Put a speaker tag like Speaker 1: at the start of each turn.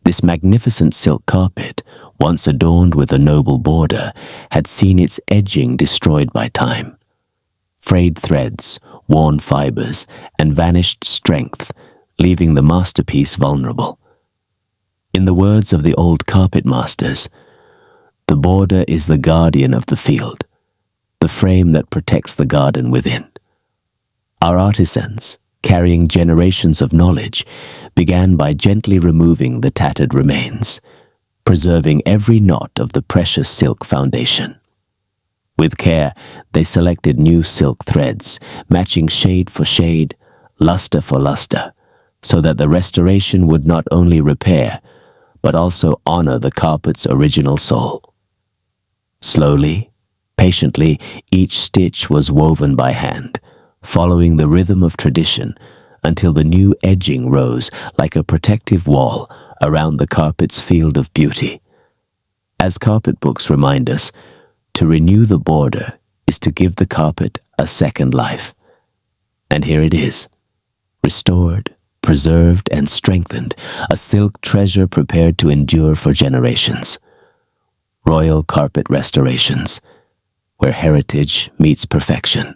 Speaker 1: This magnificent silk carpet, once adorned with a noble border, had seen its edging destroyed by time. Frayed threads, worn fibers, and vanished strength, leaving the masterpiece vulnerable. In the words of the old carpet masters, "The border is the guardian of the field, the frame that protects the garden within." Our artisans, carrying generations of knowledge, began by gently removing the tattered remains, preserving every knot of the precious silk foundation. With care, they selected new silk threads, matching shade for shade, luster for luster, so that the restoration would not only repair, but also honor the carpet's original soul. Slowly, patiently, each stitch was woven by hand, following the rhythm of tradition, until the new edging rose like a protective wall around the carpet's field of beauty. As carpet books remind us, to renew the border is to give the carpet a second life. And here it is, restored, preserved, and strengthened, a silk treasure prepared to endure for generations. Royal Carpet Restorations, where heritage meets perfection.